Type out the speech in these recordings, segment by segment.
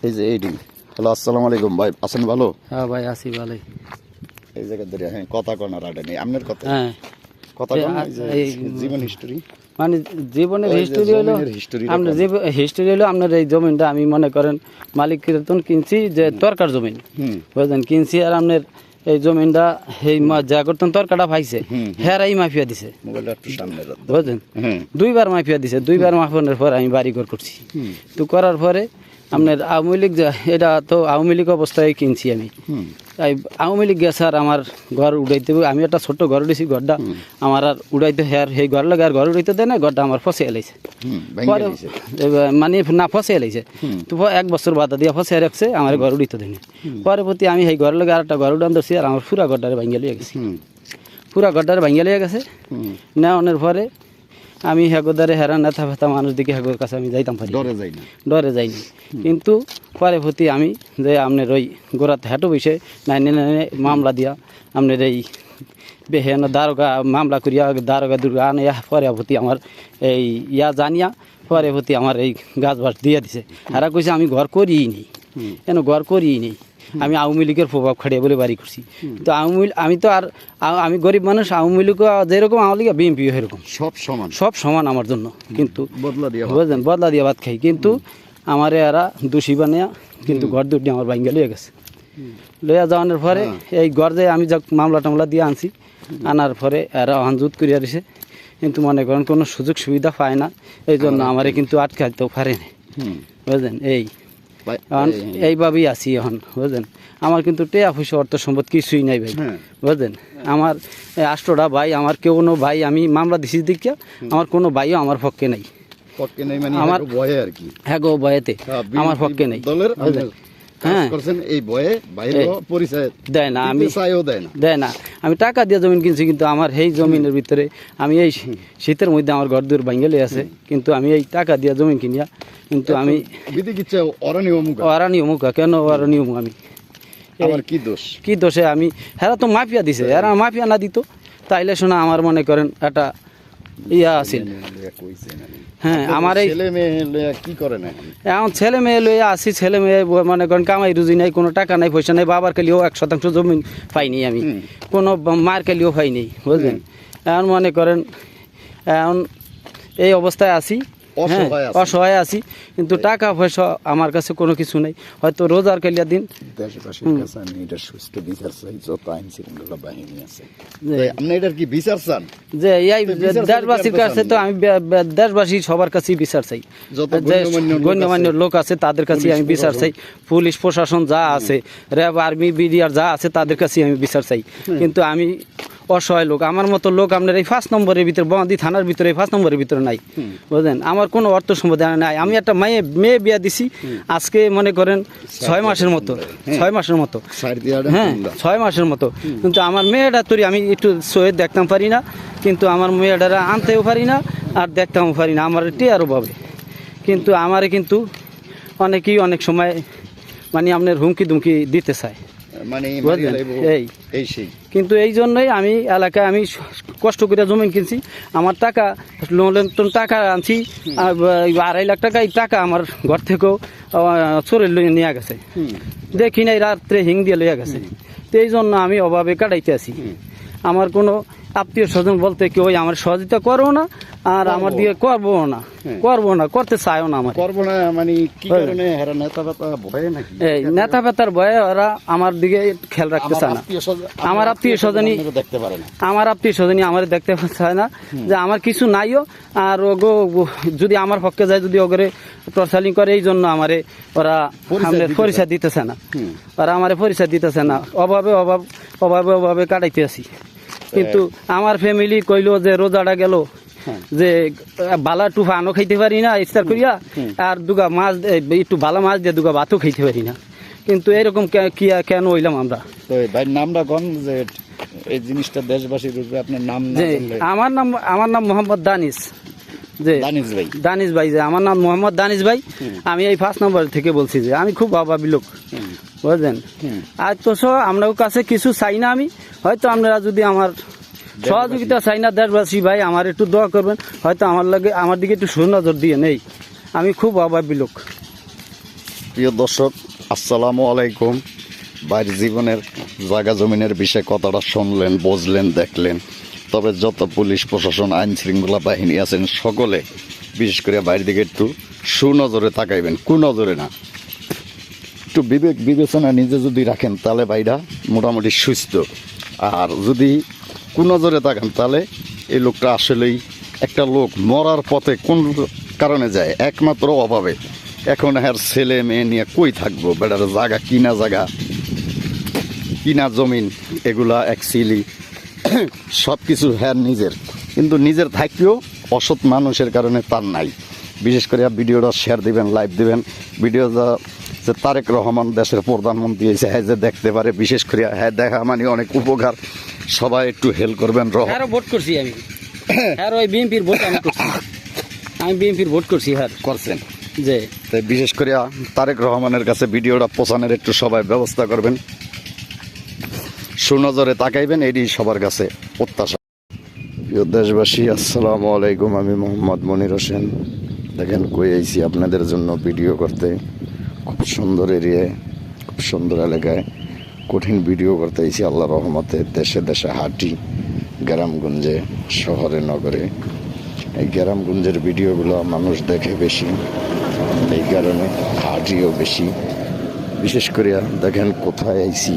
এই যে eighty. Hello, আসসালামু আলাইকুম ভাই, আছেন ভালো? হ্যাঁ ভাই আছি ভালোই। এই জায়গা ধরে হ্যাঁ কথা কন আর আডা নেই আপনার কথা। হ্যাঁ কথা কন, এই যে জীবন হিস্টোরি মানে জীবনের হিস্টোরি হলো আপনার হিস্টোরি হলো আপনার এই জমিনটা আমি মনে করেন মালিকের তো কিনছি যে তরকার জমিন বুঝলেন, কিনছি আর আপনার এই জমিনটা এই যা করতেন তরকাটা পাইছে হেরাই মাফিয়া দিছে বুঝলেন, দুইবার মাফিয়া দিছে। দুইবার মাফানোর পর আমি বাড়ি ঘর করছি। তো করার পরে আপনার আওয়ামী লীগ এটা তো আওয়ামী লীগ অবস্থায় কিনছি আমি। তাই আওয়ামী লীগ গেছে আর আমার ঘর উড়াইতে, আমি একটা ছোট্ট ঘর উঠেছি, ঘরটা আমার আর উড়াইতে হেয়ার সেই ঘর লাগে আর ঘর উড়াইতে দেয় না, ঘরটা আমার ফসে এলাইছে পরে মানে না ফসে এলাইছে। তো 1 বছর বাধা দিয়ে ফসে রাখছে, আমার ঘর উড়িতে দেয়নি। পরবর্তী আমি সেই ঘর লাগে আর একটা ঘর উড়ান ধরছি আর আমার পুরা ঘরটারে ভাঙ্গিয়ে লিয়ে গেছি, পুরা ঘরটারে ভাঙ্গিয়ে লিয়ে গেছে। নেওয়ানোর পরে আমি হেগোদারে হেরা নেতা ফেতা মানুষ দিকে হেগোর কাছে আমি যাইতাম পারি, ডরে যাইনি। কিন্তু পরে প্রতি আমি যে আপনার ওই গোড়াতে হেঁটো বসে নাইনে মামলা দিয়া আপনার এই বেহেন দারোগা মামলা করিয়া দারোগা দুর্গা আনে পরে প্রতি আমার এই জানিয়া পরে প্রতি আমার এই গাছ বাস দিয়ে দিছে। হেরা কইছে আমি ঘর করিই নেই, কেন ঘর করিই নেই, আমি আওয়ামী লীগের প্রভাব খাটিয়ে বলে বাড়ি করছি। তো আমি তো আর আমি গরিব মানুষ, আওয়ামী লীগ যেরকম আওয়ামী লীগ বিএনপি এরকম সব সমান আমার জন্য। কিন্তু বুঝলেন বদলা দিয়ে ভাত খাই, কিন্তু আমারে এরা দোষী বানিয়া কিন্তু ঘর দুটি আমার ভাঙ্গা লইয়া গেছে। লইয়া যাওয়ানোর পরে এই ঘর যে আমি যা মামলা টামলা দিয়ে আনছি, আনার পরে এরা অহানজুত করিয়া দিছে। কিন্তু মনে করেন কোনো সুযোগ সুবিধা পায় না, এই জন্য আমারে কিন্তু আটকাইতেও পারে না বুঝলেন। এইভাবেই আছি এখন বুঝলেন। আমার কিন্তু টেয়া পয়সা অর্থ সম্পদ কিছুই নাই ভাই বুঝলেন। আমার 8টা ভাই, আমার কোনো ভাই আমি মামলা দিছি দেখিয়া আমার কোনো ভাইও আমার পক্ষে নাই, আমার হ্যাঁ গো ভয়েতে আমার পক্ষে নেই। হ্যাঁ দেয় না, আমি দেয় না, আমি টাকা দিয়ে জমিন কিনছি। কিন্তু আমার এই জমিনের ভিতরে আমি এই শীতের মধ্যে আমার ঘর দূর ভাঙ্গেলে আছে, কিন্তু আমি এই টাকা দিয়ে জমিন কিনিয়া কিন্তু আমি অরানি অমুকা কেন অরানি অমুক আমি কি দোষে আমি হেরা তো মাফিয়া দিছে, হেরা মাফিয়া না দিত তাইলে শোনা আমার মনে করেন একটা ইয়া আছিল। হ্যাঁ আমার এই এখন ছেলে মেয়ে লইয়া আসি, ছেলে মেয়ে মনে করেন কামাই রুজি নাই, কোনো টাকা নাই পয়সা নাই, বাবার কালিও 1% জমি পাইনি আমি, কোনো মার কালিও পাইনি বুঝলেন। এখন মনে করেন এখন এই অবস্থায় আছি, অসহায় আছি, কিন্তু টাকা পয়সা আমার কাছে কোনো কিছু নেই। হয়তো রোজার কালিয়া দিন যে এই দেশবাসীর কাছে তো আমি দেশবাসী সবার কাছেই বিচার চাই, গণ্যমান্য লোক আছে তাদের কাছে আমি বিচার চাই, পুলিশ প্রশাসন যা আছে, র্যাব আর্মি বিডিআর যা আছে তাদের কাছে আমি বিচার চাই। কিন্তু আমি অসহায় লোক, আমার মতো লোক আপনার এই 5 নম্বরের ভিতরে বন্দি থানার ভিতরে 5 নম্বরের ভিতরে নাই বুঝলেন। আমার কোনো অর্থ সম্পদ নাই। আমি একটা মেয়ে বিয়া দিছি আজকে মনে করেন 6 মাসের মতো, 6 মাসের মতো, হ্যাঁ 6 মাসের মতো। কিন্তু আমার মেয়েটা তৈরি আমি একটু সহিত দেখতাম পারি না, কিন্তু আমার মেয়েটারা আনতেও পারি না আর দেখতেও পারি না, আমার টিয়ারও পাবে। কিন্তু আমারে কিন্তু অনেকেই অনেক সময় মানে আপনার হুমকি দুমকি দিতে চায় কিন্তু এই জন্যই আমি এলাকায় আমি কষ্ট করে জমি কিনছি। আমার টাকা টাকা আনছি 2.5 লাখ টাকা, এই টাকা আমার ঘর থেকেও চোরে লইয়া নিয়ে গেছে, দেখি নাই রাত্রে হিং দিয়ে লইয়া গেছে। তো এই জন্য আমি অভাবে কাটাইতে আছি। আমার কোনো আত্মীয় স্বজন বলতে কেউ আমার সহযোগিতা করবো না, আর আমার দিকে করবো না, করতে চাইও না। আমার নেতা পেতার ভয়ে ওরা আমার দিকে খেয়াল রাখতে চায় না। আমার আত্মীয় স্বজনই আমার দেখতে চায় না যে আমার কিছু নাইও, আর ওগো যদি আমার পক্ষে যায় যদি ওগরে টর্চারিং করে, এই জন্য আমারে ওরা পরিচয় দিতেছে না, ওরা আমারে পরিচয় দিতেছে না। অভাবে কাটাইতে আছি। কিন্তু আমার ফ্যামিলি কইলো যে রোজাটা গেল যে বালা টুফা আনো খাইতে পারি না ইফতার করিয়া, আর দুগা মাছ একটু ভালো মাছ দিয়ে দুগা ভাতও খাইতে পারি না। কিন্তু এরকম কেন হইলাম আমরা? নামটা কোন যে এই জিনিসটা দেশবাসীর রূপে আপনার নাম? আমার নাম মোহাম্মদ দানিশ। যে দানিশ ভাই, যে আমার নাম মোহাম্মদ দানিশ ভাই। আমি এই 5 নম্বর থেকে বলছি যে আমি খুব অভাবী লোক বুঝলেন। আর তো আপনার কাছে কিছু চাই না আমি, হয়তো আপনারা যদি আমার সহযোগিতা চাই না দেশবাসী ভাই আমার একটু দোয়া করবেন, হয়তো আমার দিকে একটু সুনজর দিয়ে নেই। আমি খুব অভাবী লোক। প্রিয় দর্শক, আসসালামু আলাইকুম। বাইরের জীবনের জায়গা জমিনের বিষয়ে কথাটা শুনলেন, বুঝলেন, দেখলেন। তবে যত পুলিশ প্রশাসন, আইন শৃঙ্খলা বাহিনী আছেন সকলে বিশেষ করে বাইরের দিকে একটু সুনজরে তাকাইবেন, কুনজরে না। একটু বিবেক বিবেচনা নিজে যদি রাখেন তাহলে বাইরা মোটামুটি সুস্থ। আর যদি কুনজরে তাকান তাহলে এই লোকটা আসলেই একটা লোক মরার পথে কোন কারণে যায়, একমাত্র অভাবে। এখন আর ছেলে মেয়ে নিয়ে কই থাকবো, বেটার জায়গা কিনা জমিন এগুলা অ্যাকচুয়ালি সব কিছু হ্যাঁ নিজের, কিন্তু নিজের থাকলেও অসৎ মানুষের কারণে তার নাই। বিশেষ করে ভিডিওটা শেয়ার দিবেন, লাইভ দিবেন। ভিডিওটা যে তারেক রহমান দেশের প্রধানমন্ত্রী হয়েছে, হ্যাঁ যে দেখতে পারে, বিশেষ করে হ্যাঁ দেখা মানে অনেক উপকার। সবাই একটু হেল্প করবেন। ভোট করছি আমি, হ্যাঁ ওই বিএনপির ভোট আমি করছি, আমি বিএনপির ভোট করছি। হ্যাঁ করছেন যে তাই বিশেষ করে তারেক রহমানের কাছে ভিডিওটা পৌঁছানোর একটু সবাই ব্যবস্থা করবেন, সুনজরে তাকাইবেন, এটি সবার কাছে প্রত্যাশা। প্রিয় দেশবাসী, আসসালামু আলাইকুম। আমি মোহাম্মদ মনির হোসেন। দেখেন কই আইছি আপনাদের জন্য ভিডিও করতে। খুব সুন্দর এরিয়ায়, খুব সুন্দর এলাকায় কঠিন ভিডিও করতে আইছি। আল্লাহ রহমতে দেশে দেশে হাঁটি, গ্রামগঞ্জে, শহরে, নগরে। এই গ্রামগঞ্জের ভিডিওগুলো মানুষ দেখে বেশি, এই কারণে হাঁটিও বেশি। বিশেষ করে দেখেন কোথায় আইছি,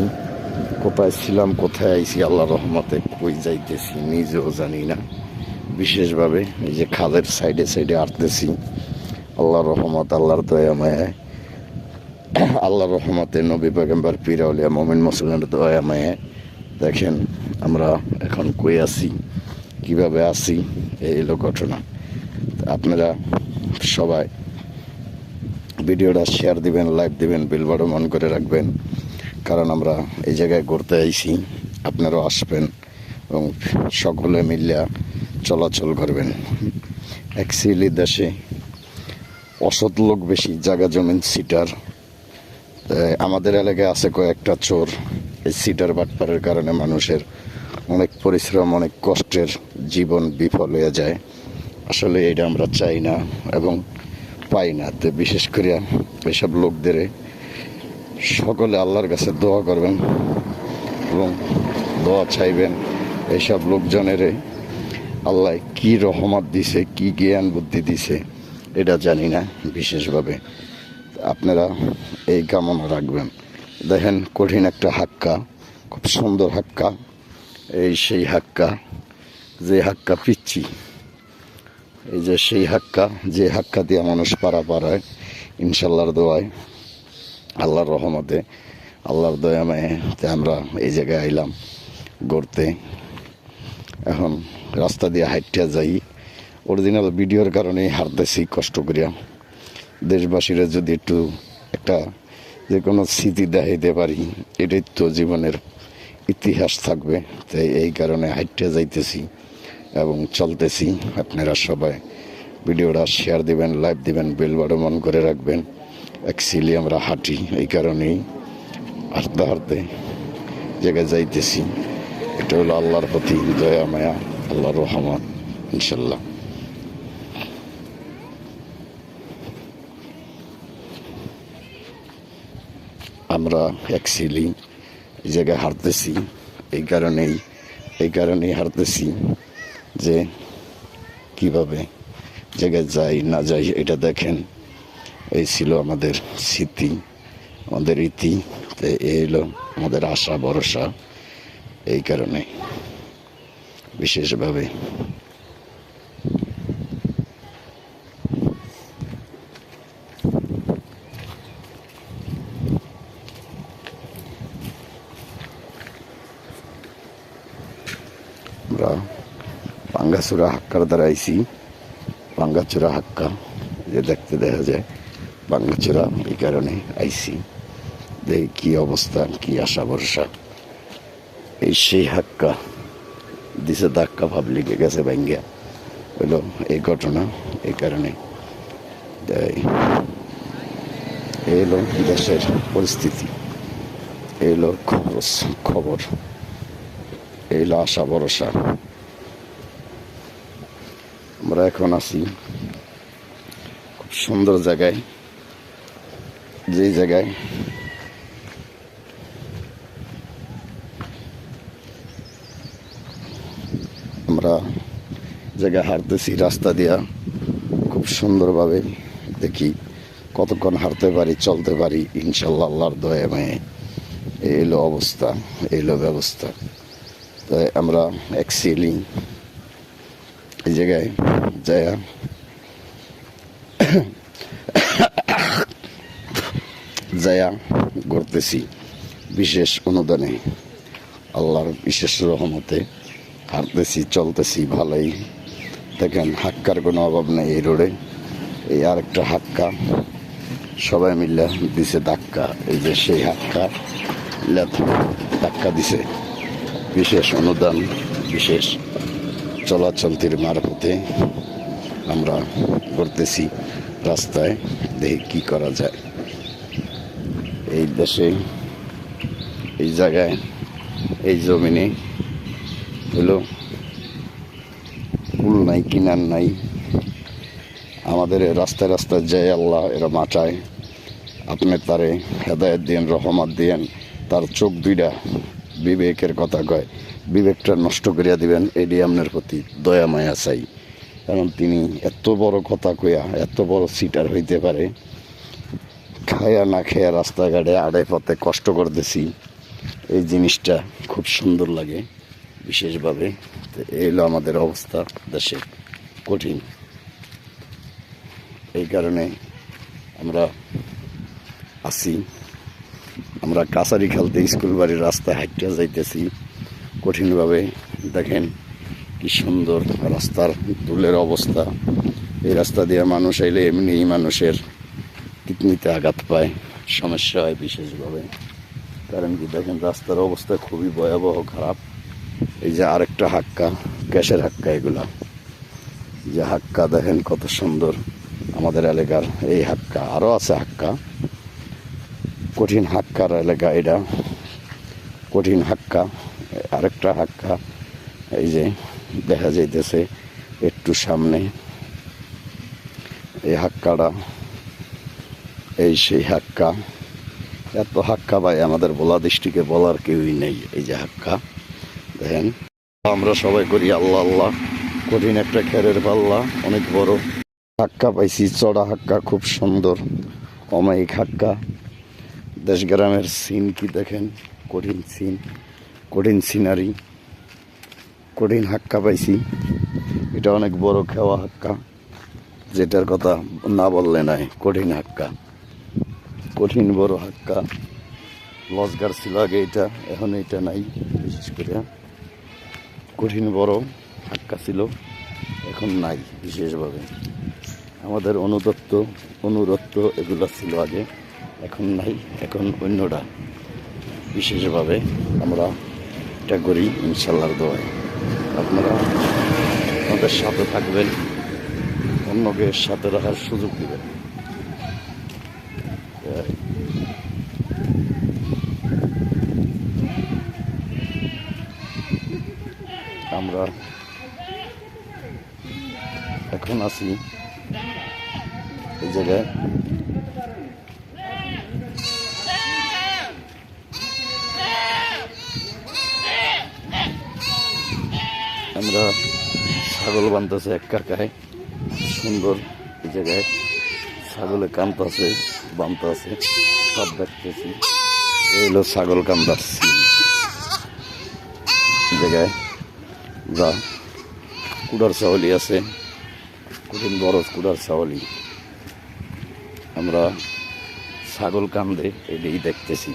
কোথায় ছিলাম, কোথায় আইছি, আল্লাহ রহমতে কই যাইতেছি নিজেও জানি না। বিশেষভাবে এই যে খালের সাইডে সাইডে আটতেছি, আল্লাহর রহমত, আল্লাহর দয়া মায়ায়, আল্লাহর রহমতে, নবী পয়গম্বর পীর আউলিয়া মুমিন মুসলিমের দয়া মায়ায় দেখেন আমরা এখন কই আছি, কিভাবে আছি, এই হলো ঘটনা। আপনারা সবাই ভিডিওটা শেয়ার দিবেন, লাইভ দিবেন, বেল বাটন অন করে রাখবেন। কারণ আমরা এই জায়গায় ঘুরতে আইছি, আপনারাও আসবেন এবং সকলে মিলিয়া চলাচল করবেন। অ্যাকচুয়ালি দেশে অসৎ লোক বেশি, জায়গা জমিন সিটার। আমাদের এলাকায় আছে কয়েকটা চোর। এই সিটার বাটপারের কারণে মানুষের অনেক পরিশ্রম, অনেক কষ্টের জীবন বিফল হয়ে যায়। আসলে এটা আমরা চাই না এবং পাই না। তো বিশেষ করে এসব লোকদের সকলে আল্লাহর কাছে দোয়া করবেন এবং দোয়া চাইবেন। এইসব লোকজনের আল্লাহ কি রহমত দিছে, কি জ্ঞান বুদ্ধি দিছে এটা জানি না। বিশেষভাবে আপনারা এই কামনা রাখবেন। দেখেন কঠিন একটা হাক্কা, খুব সুন্দর হাক্কা। এই সেই হাক্কা, যে হাক্কা পিচ্ছি, এই যে সেই হাক্কা, যে হাক্কা দিয়ে মানুষ পারাপার হয়। ইনশাল্লাহর দোয়ায়, আল্লাহর রহমতে, আল্লাহর দয়াময়ে আমরা এই জায়গায় আইলাম ঘুরতে। এখন রাস্তা দিয়ে হাইটটা যাই, অরিজিনাল ভিডিওর কারণেই হারতেছি কষ্ট করিয়া। দেশবাসীরা যদি একটু একটা যে কোনো স্মৃতি দেখাইতে পারি, এটাই তো জীবনের ইতিহাস থাকবে। তাই এই কারণে হাইটটা যাইতেছি এবং চলতেছি। আপনারা সবাই ভিডিওটা শেয়ার দিবেন, লাইভ দিবেন, বেল বাটন অন করে রাখবেন। অ্যাকচুয়ালি আমরা হাঁটি, এই কারণেই হাঁটতে হাঁটতে জায়গায় যাইতেছি। এটা হলো আল্লাহর প্রতি দয়া মায়া, আল্লাহর রহমত। ইনশাল্লাহ আমরা অ্যাকচুয়ালি এই জায়গায় হাঁটতেছি, এই কারণেই হাঁটতেছি যে কিভাবে জায়গায় যাই না যাই এটা দেখেন। এই ছিল আমাদের স্মৃতি, আমাদের রীতি। তো এই হলো আমাদের আশা ভরসা। এই কারণে বিশেষভাবে আমরা ভাঙ্গাচুরা হাক্কার দ্বারা আইছি। ভাঙ্গাচুরা হাক্কা যে দেখতে দেখা যায়, ভাঙ্গাচুরা এই কারণে আইছি। দেখি কি অবস্থা, কি আশা ভরসা। এই সেই হাক্কা দিছে ধাক্কা, পাবলিকে গেছে ভাঙ্গিয়া, হইল এই ঘটনা। এই কারণে এই হলো দেশের পরিস্থিতি, এই হলো খবর, এই হলো আশা ভরসা। আমরা এখন আছি খুব সুন্দর জায়গায়, যেই জায়গায় আমরা জায়গায় হাঁটতেছি রাস্তা দিয়া খুব সুন্দরভাবে দেখি কতক্ষণ হাঁটতে পারি, চলতে পারি ইনশাল্লাহ আল্লাহর দয়া মায়ে। এই হলো অবস্থা, এই হলো ব্যবস্থা। তাই আমরা অ্যাকচুয়ালি এই জায়গায় যায়া করতেছি বিশেষ অনুদানে, আল্লাহর বিশেষ রহমতে হাঁটতেছি, চলতেছি ভালোই। দেখেন হাক্কার কোনো অভাব নেই এই রোডে। এই আরেকটা হাক্কা সবাই মিলে দিছে ধাক্কা, এই যে সেই হাক্কা ধাক্কা দিছে বিশেষ অনুদান, বিশেষ চলাচলতির মারফতে আমরা করতেছি রাস্তায়, দেখি কি করা যায়। এই দেশে, এই জায়গায়, এই জমিনে হলো কুল নাই, কিনার নাই। আমাদের রাস্তায় রাস্তায় যায় আল্লাহ এরা মাচায়, আপনি তারে হেদায়েত দিয়েন, রহমত দিয়েন, তার চোখ দুইটা বিবেকের কথা কয়, বিবেকটা নষ্ট করিয়া দিবেন। এটি আপনার প্রতি দয়া মায়া চাই, কারণ তিনি এত বড় কথা কইয়া এত বড় সিটার হইতে পারে। খায়া না খেয়া রাস্তাঘাটে আড়ে পথে কষ্ট করতেছি, এই জিনিসটা খুব সুন্দর লাগে বিশেষভাবে। তো এই হলো আমাদের অবস্থা দেশে, কঠিন। এই কারণে আমরা আসি, আমরা কাছারি খেলতে স্কুল বাড়ির রাস্তায় হাঁটতে যাইতেছি কঠিনভাবে। দেখেন কি সুন্দর রাস্তার ধুলের অবস্থা। এই রাস্তা দিয়ে মানুষ আইলে এমনিই মানুষের কিডনিতে আঘাত পায়, সমস্যা হয় বিশেষভাবে। কারণ কি দেখেন রাস্তার অবস্থা খুবই ভয়াবহ খারাপ। এই যে আরেকটা হাক্কা, গ্যাসের হাক্কা, এগুলা যে হাক্কা দেখেন কত সুন্দর আমাদের এলাকার। এই হাক্কা আরও আছে হাক্কা, কঠিন হাক্কার এলাকা এটা, কঠিন হাক্কা। আরেকটা হাক্কা এই যে দেখা যাইতেছে একটু সামনে, এই হাক্কাটা, এই সেই হাক্কা। এত হাক্কা ভাই আমাদের ভোলা ডিস্ট্রিক্টে বলার কেউই নেই। এই যে হাক্কা দেখেন, আমরা সবাই করি আল্লাহ আল্লাহ। কঠিন একটা খেরের পাল্লা, অনেক বড় হাক্কা পাইছি, চড়া হাক্কা, খুব সুন্দর অমায়িক হাক্কা। দেশ গ্রামের সিন কি দেখেন, কঠিন সিন, কঠিন সিনারি, কঠিন হাক্কা পাইছি। এটা অনেক বড় খেওয়া হাক্কা, যেটার কথা না বললে নাই। কঠিন হাক্কা, কঠিন বড় হাক্কা। লজগার ছিল আগে এটা, এখন এটা নাই। বিশেষ করে কঠিন বড় হাক্কা ছিল, এখন নাই বিশেষভাবে। আমাদের অনুরত্ব এগুলো ছিল আগে, এখন নাই। এখন অন্যটা বিশেষভাবে আমরা এটা করি ইনশাল্লাহর দোয়ায়। আপনারা আমাদের সাথে থাকবেন, অন্যকে সাথে রাখার সুযোগ দেবেন। আমরা এখন আছি এই জায়গায়, আমরা ছাগল বানতেছে এক কাকায়, সুন্দর। এই জায়গায় ছাগলে কান্দতেছে, বানতেছে, সব দেখতেছি। এই হলো ছাগল কান্দার সিন। এই জায়গায় যা কুড়ার ছাগলি আছে, কঠিন বড় কুড়ার ছাগলি। আমরা ছাগল কান্দে এটাই দেখতেছি।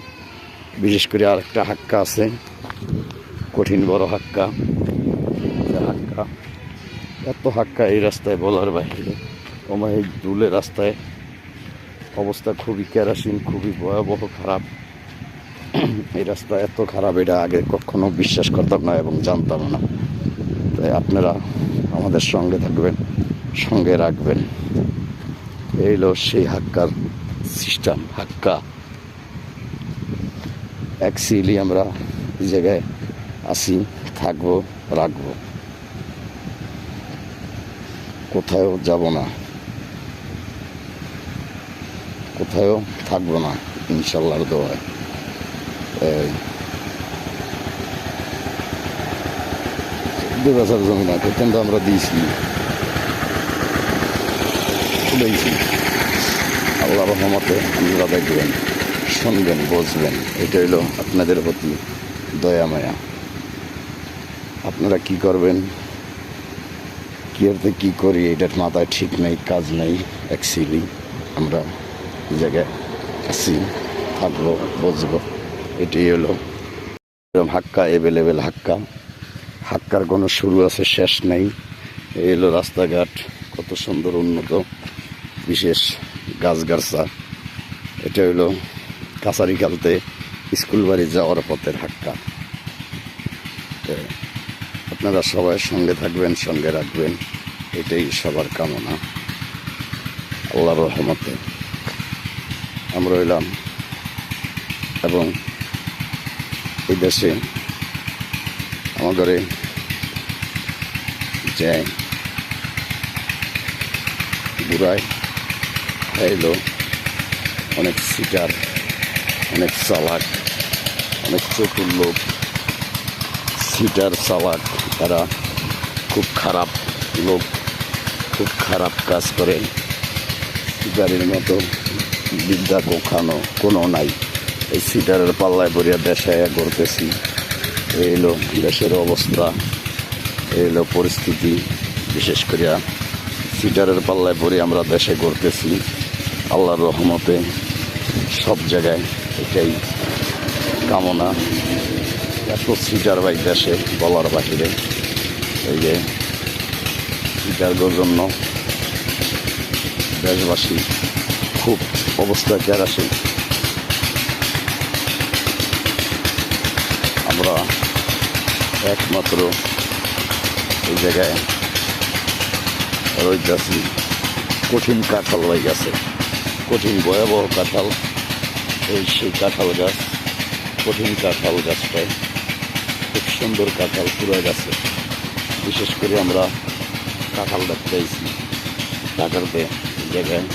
বিশেষ করে আরেকটা হাক্কা আছে, কঠিন বড় হাক্কা। হাক্কা, এত হাক্কা এই রাস্তায় বলার বাইরে। আমার এই দুলে রাস্তায় অবস্থা খুবই কেরাসিন, খুবই ভয়াবহ খারাপ। এই রাস্তা এত খারাপ, এটা আগে কখনো বিশ্বাস করতাম না এবং জানতাম না। তাই আপনারা আমাদের সঙ্গে থাকবেন, সঙ্গে রাখবেন। এই হলো সেই হাক্কার সিস্টেম। হাক্কা অ্যাকচুয়ালি আমরা এই জায়গায় আসি, থাকবো, রাখবো, কোথাও যাব না। কোথাও থাকবো না ইনশাল্লাহর দোয়ায়। এই 2 বছর জমি না কিন্তু আমরা দিয়েছি, তুলেছি। আল্লাহ রহমতে আপনারা দেখবেন, শুনবেন, বুঝবেন। এটা হলো আপনাদের প্রতি দয়া মায়া। আপনারা কি করবেন, কি করতে কী করি এটার মাথায় ঠিক নেই, কাজ নেই। অ্যাকচুয়ালি আমরা জায়গায় আছি, থাকবো, বুঝবো। এটাই হলো হাক্কা, অ্যাভেলেবেল হাক্কা। হাক্কার কোনো শুরু আছে, শেষ নেই। এই হলো রাস্তাঘাট, কত সুন্দর উন্নত, বিশেষ গাছগাছরা। এটা হলো কাছারি খালতে স্কুল বাড়ি যাওয়ার পথের হাক্কা। আপনারা সবাই সঙ্গে থাকবেন, সঙ্গে রাখবেন, এটাই সবার কামনা। আল্লাহর রহমতে আমরা এলাম এবং এই দেশে আমাদের যে বুড়ায় এলো অনেক সিটার, অনেক চালাক, অনেক চতুর লোক। সিটার, চালাক, তারা খুব খারাপ লোক, খুব খারাপ কাজ করে। সিটারের মতো বিদ্যা কোখানো কোনো নাই। এই সিটারের পাল্লায় পড়িয়া দেশে করতেছি। এই হলো দেশের অবস্থা, এই হলো পরিস্থিতি। বিশেষ করিয়া সিটারের পাল্লায় পড়ে আমরা দেশে করতেছি। আল্লাহর রহমতে সব জায়গায় এটাই কামনা। এত সিটার ভাই দেশে বলার বাহিরে। এই যে সিটারদের জন্য দেশবাসী খুব অবস্থা কেরাসে। আমরা একমাত্র এই জায়গায় রইতেছি। কঠিন কাঁঠাল হয়ে গেছে, কঠিন ভয়াবহ কাঁঠাল। এই সেই কাঁঠাল গাছ, কঠিন কাঁঠাল গাছটায় খুব সুন্দর কাঁঠাল পুরো গেছে। বিশেষ করে আমরা কাঁঠাল দেখতে আইছি ঢাকাতে জায়গায়।